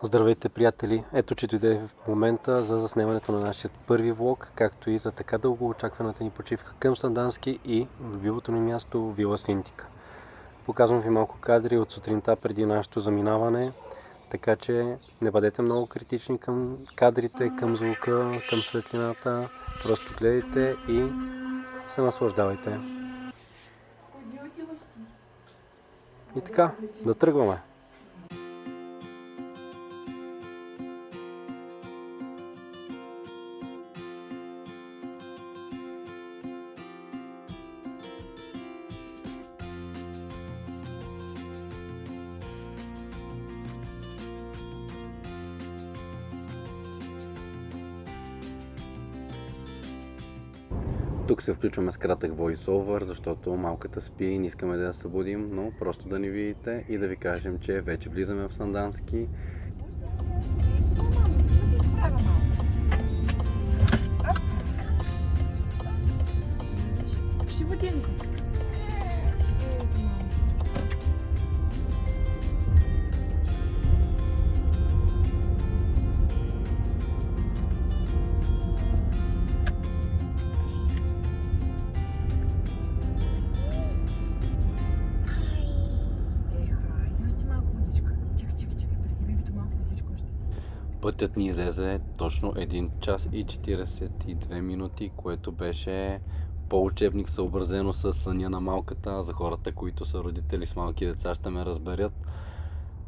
Здравейте, приятели! Ето, че дойде в момента за заснемането на нашия първи влог, както и за така дълго очакваната ни почивка към Сандански и любимото ни място Вила Синтика. Показвам ви малко кадри от сутринта преди нашето заминаване, така че не бъдете много критични към кадрите, към звука, към светлината. Просто гледайте и се наслаждавайте. И така, да тръгваме! Тук се включваме с кратък voice-over, защото малката спи и не искаме да я събудим, но просто да ни видите и да ви кажем, че вече влизаме в Сандански. Пътят ни излезе точно 1 час и 42 минути, което беше по-учебник съобразено с съня на малката. За хората, които са родители с малки деца, ще ме разберат.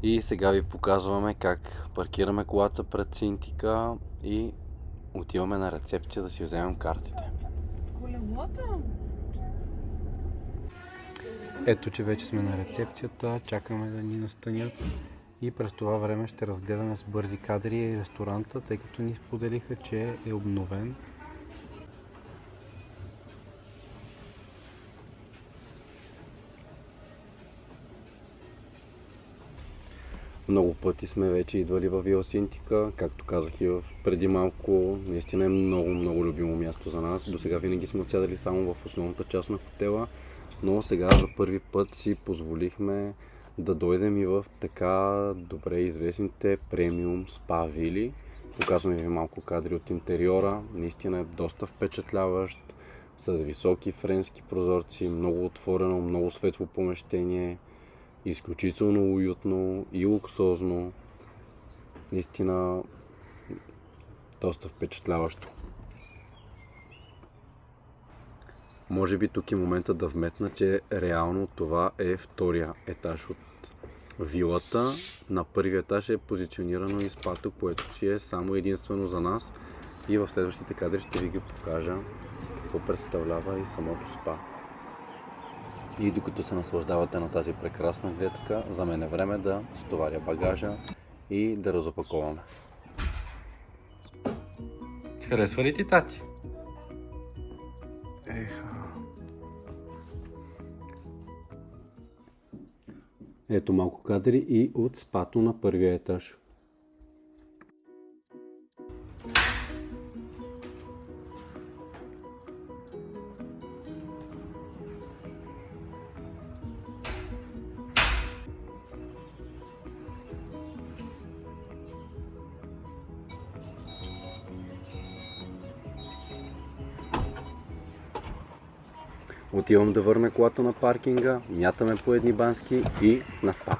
И сега ви показваме как паркираме колата пред Синтика и отиваме на рецепция да си вземем картите. Колелото? Ето, че вече сме на рецепцията, чакаме да ни настанят. И през това време ще разгледаме с бързи кадри ресторанта, тъй като ни споделиха, че е обновен. Много пъти сме вече идвали във Вила Синтика, както казах и преди малко, наистина е много любимо място за нас. До сега винаги сме отсядали само в основната част на хотела, но сега за първи път си позволихме да дойдем и в така добре известните премиум спа вили. Показваме ви малко кадри от интериора. Наистина е доста впечатляващ, с високи френски прозорци, много отворено, много светло помещение, изключително уютно и луксозно. Наистина доста впечатляващо. Може би тук е момента да вметна, че реално това е втория етаж от вилата. На първия етаж е позиционирано и спато, което си е само единствено за нас. И в следващите кадри ще ви ги покажа какво представлява и самото спа. И докато се наслаждавате на тази прекрасна гледка, за мен е време да стоваря багажа и да разопаковаме. Харесва ли ти, тати? Ето малко кадри и от спато на първия етаж. Отивам да върна колата на паркинга, мятаме по едни бански и на спа.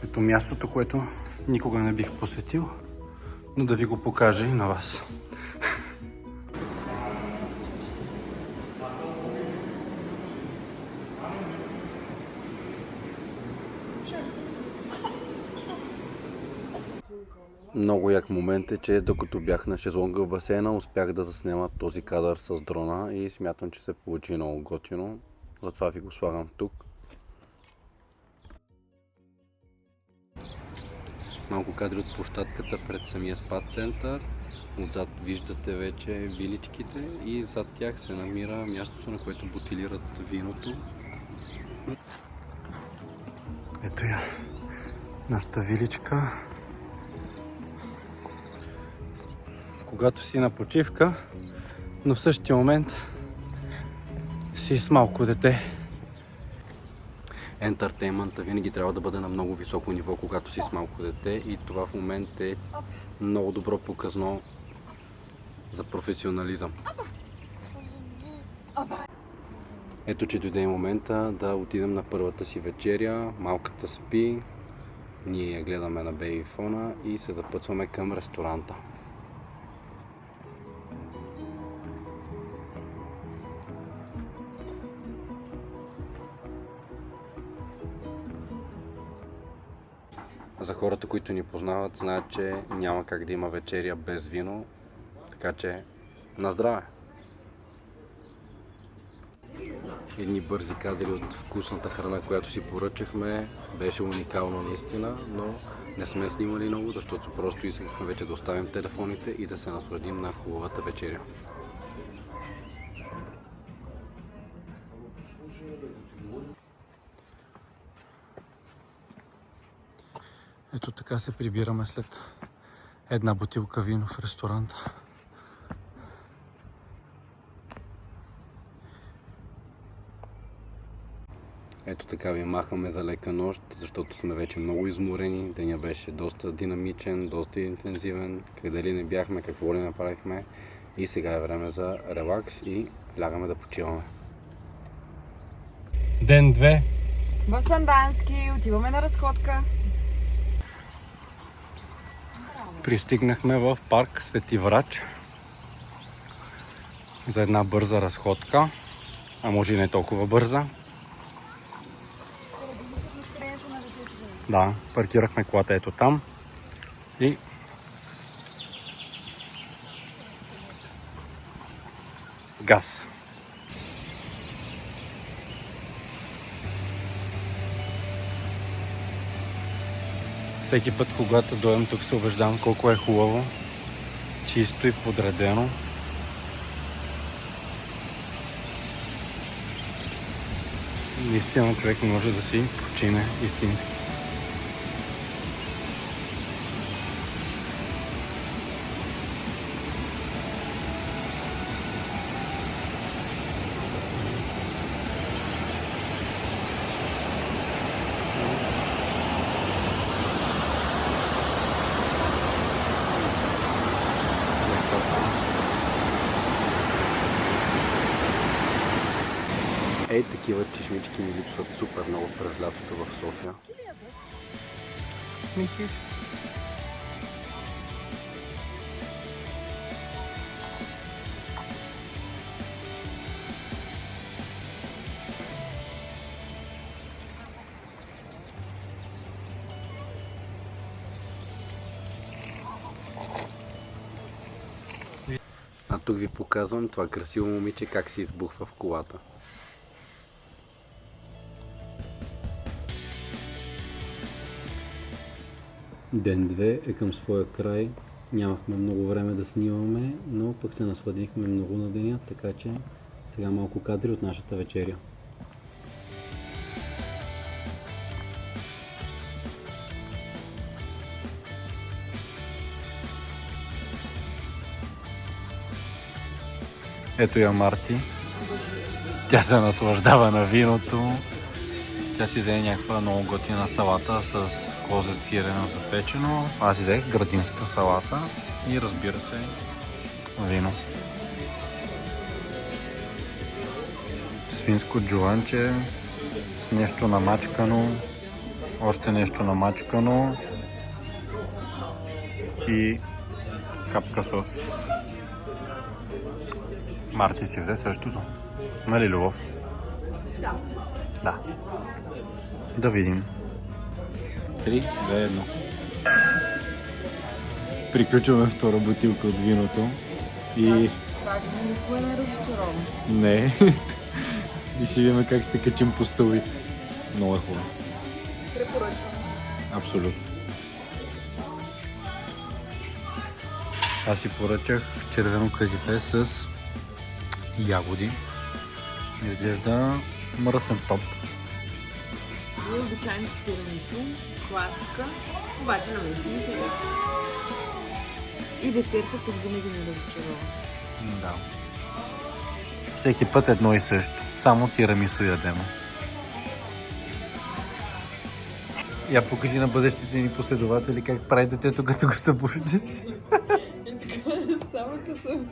Ето мястото, което никога не бих посетил, но да ви го покажа и на вас. Много як момент е, че докато бях на шезлонга в басейна, успях да заснема този кадър с дрона и смятам, че се получи много готино. Затова ви го слагам тук. Малко кадри от площадката пред самия спа център. Отзад виждате вече виличките и зад тях се намира мястото, на което бутилират виното. Ето я, нашата виличка. Когато си на почивка, но в същия момент си с малко дете. Ентертеймента винаги трябва да бъде на много високо ниво, когато си с малко дете, и това в момент е много добро показно за професионализъм. Ето, че дойде и момента да отидем на първата си вечеря. Малката спи, ние я гледаме на бейбифона и се запътваме към ресторанта. За хората, които ни познават, знаят, че няма как да има вечеря без вино, така че на здраве! Едни бързи кадри от вкусната храна, която си поръчахме. Беше уникално наистина, но не сме снимали много, защото просто искахме вече да оставим телефоните и да се насладим на хубавата вечеря. Ето така се прибираме след една бутилка вино в ресторанта. Ето така ви махаме за лека нощ, защото сме вече много изморени. Деня беше доста динамичен, доста интензивен. Къде ли не бяхме, какво ли направихме. И сега е време за релакс и лягаме да почиваме. Ден 2. В Сандански отиваме на разходка. Пристигнахме в парк Свети Врач за една бърза разходка, а може и не толкова бърза. Да, паркирахме колата ето там и газ. Всеки път, когато дойдем тук, се убеждавам колко е хубаво, чисто и подредено. Наистина човек може да си почине истински. Ей, такива чешмички ми липсват супер много през лятото в София. Мислиш? А тук ви показвам това красиво момиче как се избухва в колата. Ден 2 е към своя край. Нямахме много време да снимаме, но пък се насладихме много на деня, така че сега малко кадри от нашата вечеря. Ето я Марти. Тя се наслаждава на виното. Тя си взе някаква много готина салата с козец сирено запечено. Аз си взех градинска салата и разбира се вино. Свинско джуванче с нещо намачкано, още нещо намачкано и капка сос. Марти си взе същото. Нали, Любов? Да. Да. Да видим. 3, 2, 1. Приключваме втора бутилка от виното и... Пак никой не разочарован. Не. И ще видим как ще се качим по стълбите. Много е хубаво. Препоръчвам. Абсолютно. Аз си поръчах червено кадифе с ягоди. Изглежда мръсен топ. и обичайното тирамису, класика, обаче на мен си ми хареса. И десертът тук винаги ме разочарова. Да. Всеки път едно и също. Само тирамису ядем. Я покажи на бъдещите ни последователи как прави детето, като го събуждаш. И така става като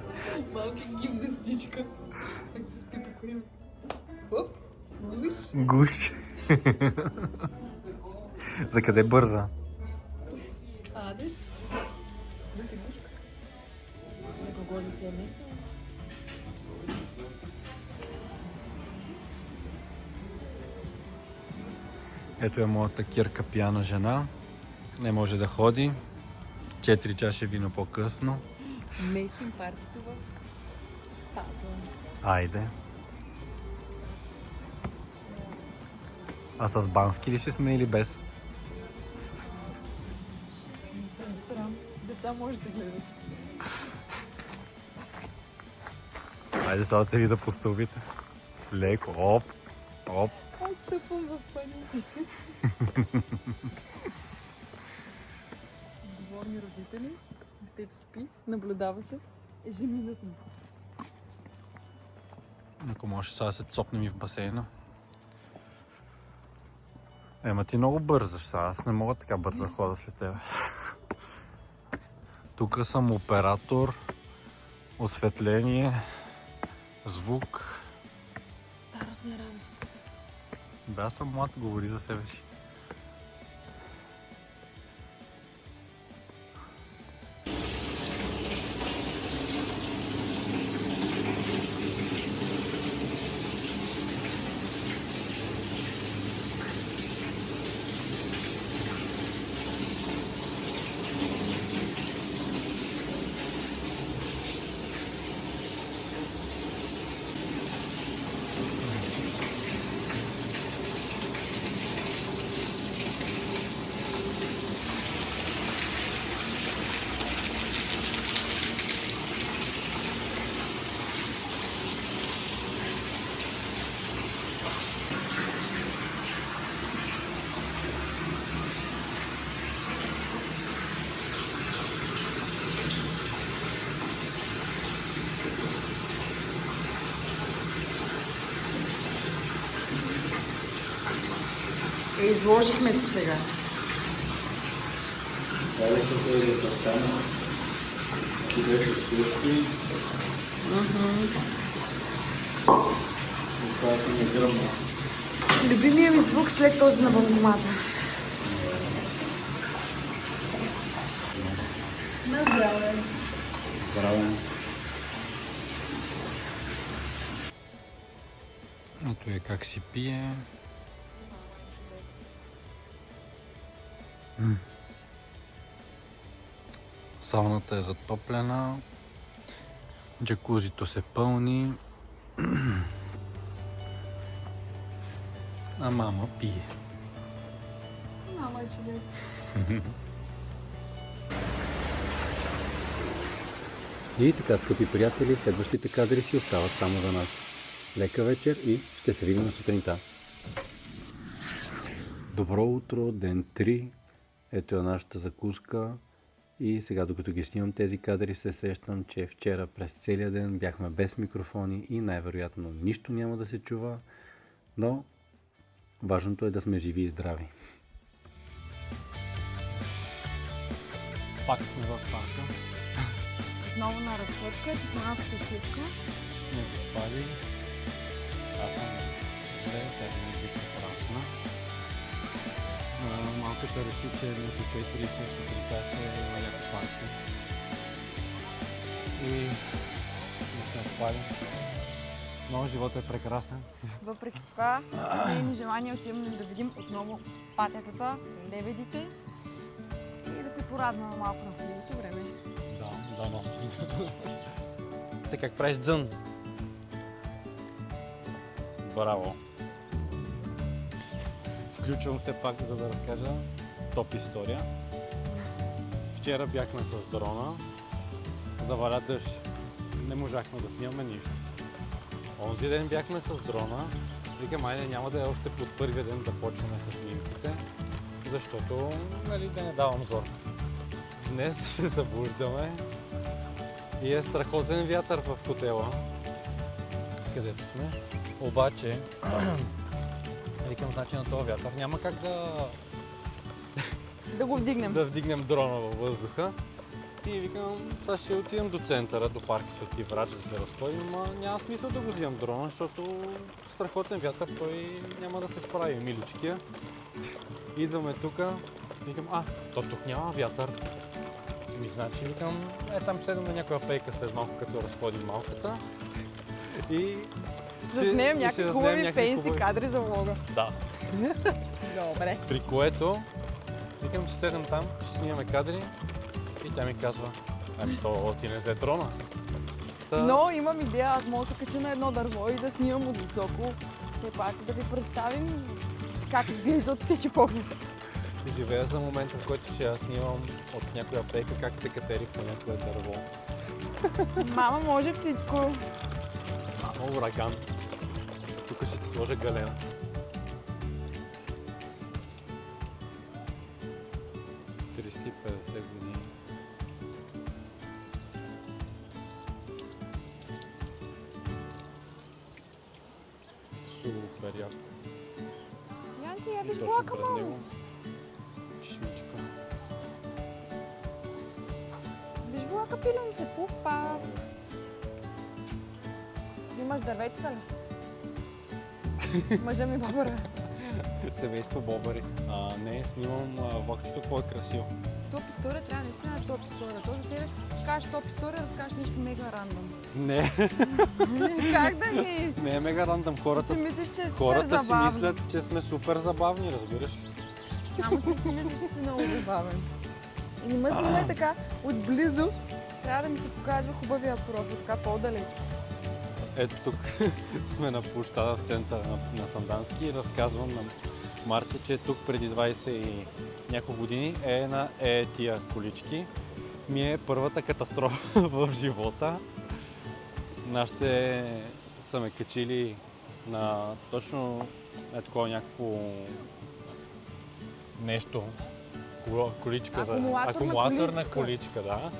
малки гимнастичка. Както спи по коремето. Оп, гуш. Гуш. За къде бърза? Аде. Да си гушка. На кого ли се е? Ето е моята Кирка пияна жена. Не може да ходи. 4 чаши вино по-късно. Местим партито в спато. Айде. А с бански ли ще сме или без? Не съм срам. Деца може да гледат. Айде сега те ви да по стълбите. Леко. Оп. Оп. Аз стъпвам в паници. Отговорни родители. Детето спи, наблюдава се. Ежеминутно. Ако може сега да се цопнем и в басейна. Ема ти много бързаш сега, аз не мога така бързо да хода след тебе. Тук съм оператор, осветление, звук. Старостна радост. Да, аз съм млад, говори за себе си. Изложихме се сега. Любимият ми звук след този на банкомата. На здраве. Здраве. Ето е как си пие. Сауната е затоплена. Джакузито се пълни. А мама пие. Мама е човек. И така, скъпи приятели, следващите кадри си остават само за нас. Лека вечер и ще се видим на сутринта. Добро утро, ден 3. Ето е нашата закуска. И сега, докато ги снимам тези кадри, се сещам, че вчера през целия ден бяхме без микрофони и най-вероятно нищо няма да се чува, но важното е да сме живи и здрави. Пак сме в парка. Отново на разходка с малка пешивка. Не го спали. Аз съм зле, тя е прекрасна. Малката реши, че между 4 и 6 сутринта ще има яко парти. И не сме спали. Но животът е прекрасен. Въпреки това, ние ни желание отиваме да видим отново патетата, лебедите и да се порадваме малко на хубавото време. Да, но. Те как правиш дзън? Браво! Включвам се пак, за да разкажа топ история. Вчера бяхме с дрона, заваля дъжд. Не можахме да снимаме нищо. Онзи ден бяхме с дрона, Викам, айде няма да е още под първия ден да почваме с снимките, защото нали, да не давам зор. Днес се събуждаме и е страхотен вятър в хотела, където сме. Обаче, викам, значи на този вятър няма как Да го вдигнем. да вдигнем дрона във въздуха. И викам, сега ще отидем до центъра, до парк Свети Врач да се разходим, но няма смисъл да го взимам дрона, защото страхотен вятър, той няма да се справи, миличкия. Идваме тук, викам, то тук няма вятър. Значи, викам, там седем на някоя пейка след малко, като разходим малката. И Ще заснемем някакви хубави фейнси кадри за влога. Да. Добре. При което, викам, ще седем там, ще снимаме кадри и тя ми казва, то ти не взе дрона. Но имам идея, аз мога да се кача на едно дърво и да снимам от високо. Все пак да ви представим как изглежда от птичи поглед. Живея за момент, в който ще я снимам от някоя пейка как се катери по някое дърво. Мама може всичко. Мамо, ураган. Тук ще ти сложа галена. ...350 години. Супер яко. Янче, я виж Точно влака, пред мамо. него. Чешмичка. Виж влака, пиленце, пуф, пав. Снимаш дърветата ли? Мъжа ми бобъра. Семейство бобари. Не, снимам влакчето, какво е красиво. Топ история трябва наистина топ история. То за тебе кажеш топ история, разкажеш нещо мега рандом. Не, Как да не? не е мега рандъм. Ти Хората, си мислиш, че е супер хората си забавно. мислят, че сме супер забавни, разбираш? Само ти си мислиш, че си много забавен. И не ме снимай така отблизо. Трябва да ми се показва хубавия профил, така по-далеч. Ето тук сме на площада в центъра на Сандански и разказвам на Марти, че тук преди 20 и няколко години тия колички ми е първата катастрофа в живота. Нашите са ме качили на точно такова някакво нещо, количка акумулаторна количка, да.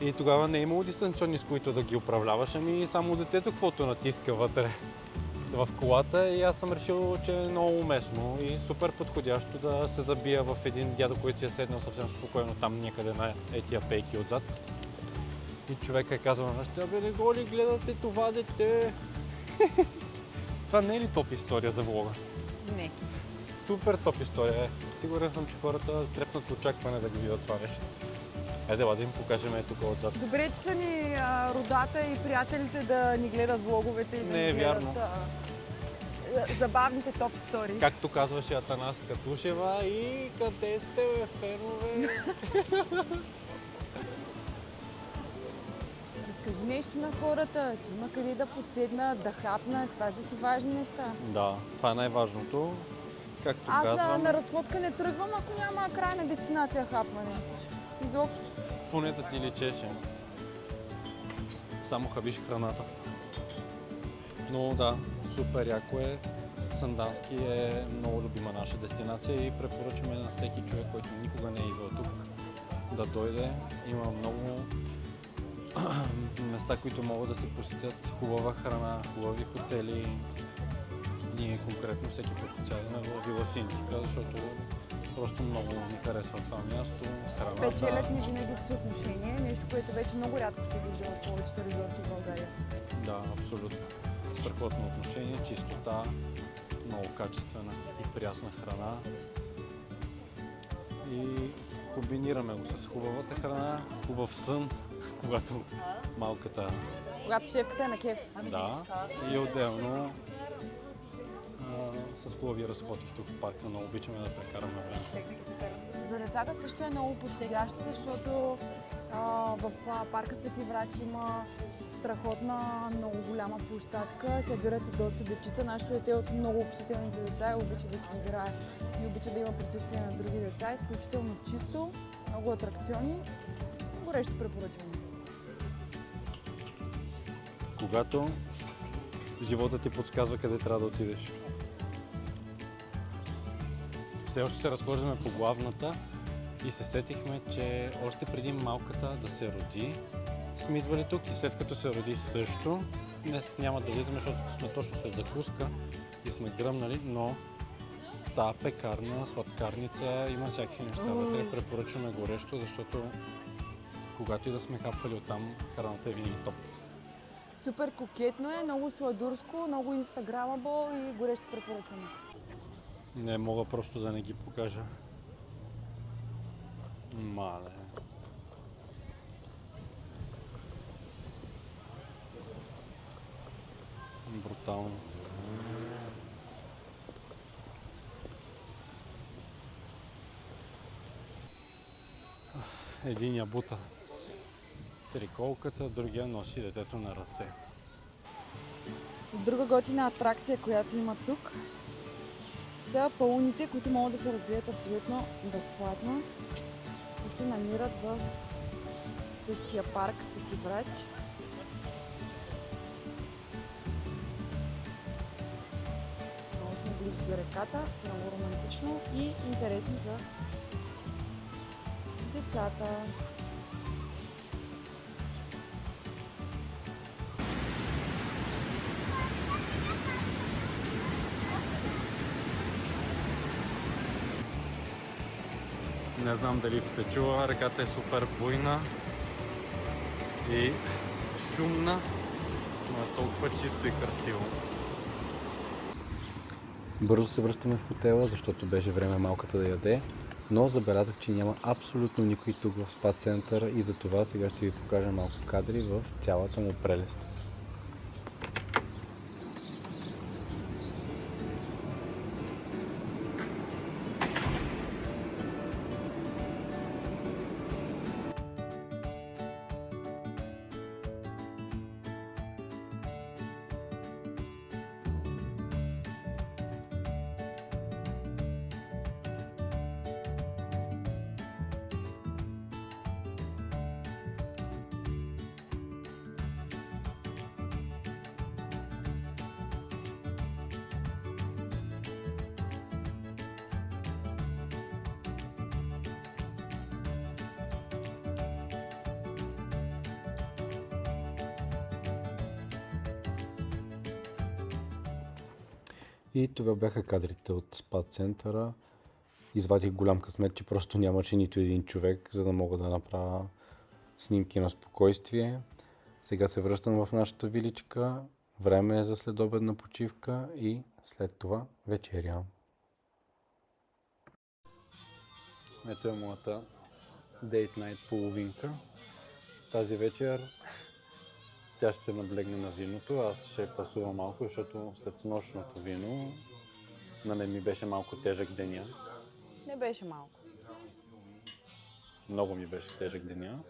И тогава не е имало дистанционни, с които да ги управляваш, ами само детето каквото натиска вътре в колата и аз съм решил, че е много уместно и супер подходящо да се забия в един дядо, който си е седнал съвсем спокойно там някъде на етия пейки отзад. И човека е казал на нашите, не го ли гледате това дете? Това не е ли топ история за влога? Не. Супер топ история е. Сигурен съм, че хората трепнат в очакване да го видят това нещо. Айде, да им покажем тук отзад. Добре, че са ни родата и приятелите да ни гледат влоговете и да Не е ни гледат вярно. забавните топ истории. Както казваше Атанас Катушева, и къде сте, бе, фенове? Разкажи нещо на хората, че има къде да поседнат, да хапнат. Това са си важни неща. Да, това е най-важното. Както Аз казвам, на разходка не тръгвам, ако няма крайна дестинация хапване. Изобщо. поне да ти личеше. Само хабиш храната. Но да, супер яко е. Сандански е много любима наша дестинация и препоръчваме на всеки човек, който никога не е идвал тук, да дойде. Има много места, които могат да се посетят. Хубава храна, хубави хотели. Ние конкретно всеки път отсядаме в Вила Синтика, защото просто много ни харесва това място, храната. Печелят ни винаги с отношение, нещо, което вече много рядко се вижда в повечето резорти в България. Да, абсолютно. Страхотно отношение, чистота, много качествена и прясна храна. И комбинираме го с хубавата храна, хубав сън, когато малката, Когато шефката е на кеф. да, и отделно с хубави разходки тук в парка. Много обичаме да прекараме време. За децата също е много подходящо, защото в парка Свети Врач има страхотна, много голяма площадка. Събират се доста дечица. Нашето дете е от много общителните деца и обича да си играе и обича да има присъствие на други деца. Изключително чисто, много атракциони. Горещо препоръчвам. Когато живота ти подсказва къде трябва да отидеш. Все още се разхождаме по главната и се сетихме, че още преди малката да се роди, сме идвали тук и след като се роди също. Днес няма да влизаме, защото сме точно след закуска и сме гръмнали, но тази пекарна, сладкарница има всякакви неща вътре. Препоръчваме горещо, защото когато и да сме хапвали оттам, храната е винаги топ. Супер кокетно е, много сладурско, много инстаграмабъл и горещо препоръчваме. Не мога просто да не ги покажа. Мале. Брутално. Единия бута триколката, другия носи детето на ръце. Друга готина атракция, която има тук, са пауните, които могат да се разгледат абсолютно безплатно и се намират в същия парк Свети Врач. Много сме близо до реката, много романтично и интересно за децата. Не знам дали се чува, реката е супер буйна и шумна, но е толкова чисто и красиво. Бързо се връщаме в хотела, защото беше време малката да яде, но забелязах, че няма абсолютно никой тук в спа центъра и затова сега ще ви покажа малко кадри в цялата му прелест. И това бяха кадрите от спа центъра. Извадих голям късмет, че просто нямаше нито един човек, за да мога да направя снимки на спокойствие. Сега се връщам в нашата виличка. Време е за следобедна почивка и след това вечеря. Ето е моята Date Night половинка. Тази вечер тя ще наблегне на виното, аз ще пасувам малко, защото след снощното вино на мен ми беше малко тежък деня. Не беше малко. Много ми беше тежък деня.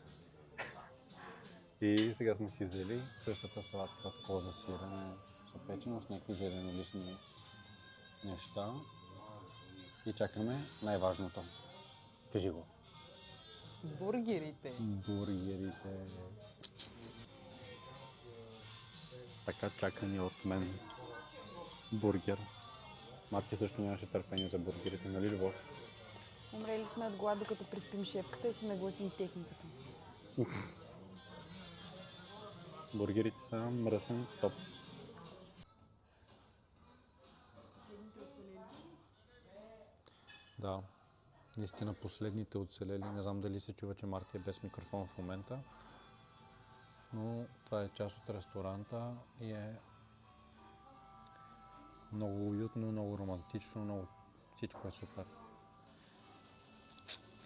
И сега сме си взели същата салатка от коза сирене, запечено с някакви зеленолистни неща. И чакаме най-важното. Кажи го. Бургерите. Бургерите. Така чакани от мен бургер. Марти също нямаше търпение за бургерите, нали Любов? Умрели сме от глад, докато приспим шефката и си нагласим техниката. Бургерите са мръсен топ. Да, наистина последните оцелели. Не знам дали се чува, че Марти е без микрофон в момента. Но това е част от ресторанта и е много уютно, много романтично, много... всичко е супер.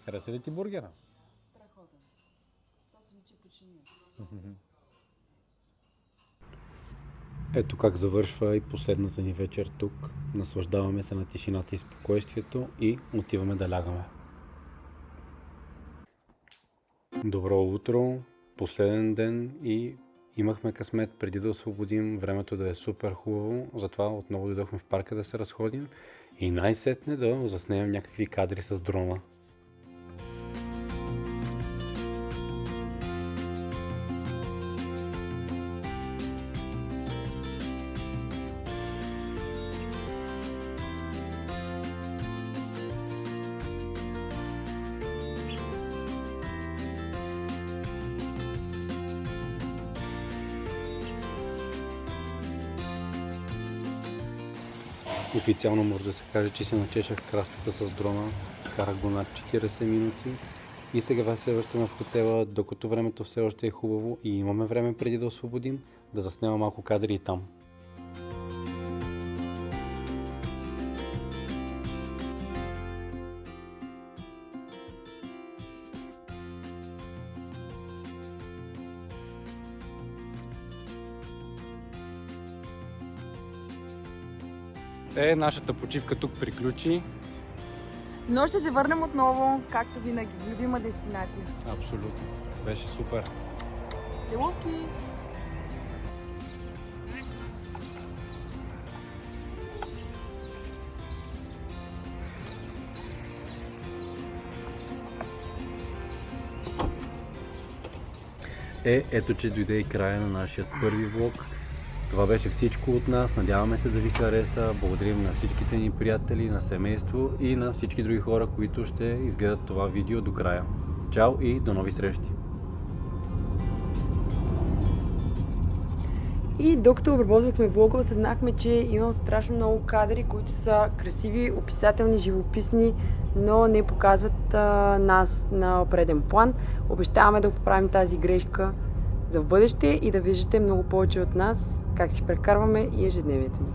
Хареса ли ти бургера? Страхотен. То си личи починие. Ето как завършва и последната ни вечер тук. Наслаждаваме се на тишината и спокойствието и отиваме да лягаме. Добро утро, последен ден и имахме късмет преди да освободим времето да е супер хубаво, затова отново дойдохме в парка да се разходим и най-сетне да заснемем някакви кадри с дрона. Официално може да се каже, че си начешах крастата с дрона, карах го над 40 минути и сега се връщаме в хотела, докато времето все още е хубаво и имаме време преди да освободим, да заснема малко кадри и там. Нашата почивка тук приключи. Но ще се върнем отново, както винаги, любима дестинация. Абсолютно. Беше супер. Целувки! Ето че дойде и края на нашия първи влог. Това беше всичко от нас. Надяваме се да ви хареса. Благодарим на всичките ни приятели, на семейство и на всички други хора, които ще изгледат това видео до края. Чао и до нови срещи! И докато обработвахме влога, осъзнахме, че имам страшно много кадри, които са красиви, описателни, живописни, но не показват нас на преден план. Обещаваме да поправим тази грешка за в бъдеще и да виждате много повече от нас, как си прекарваме и ежедневието ни.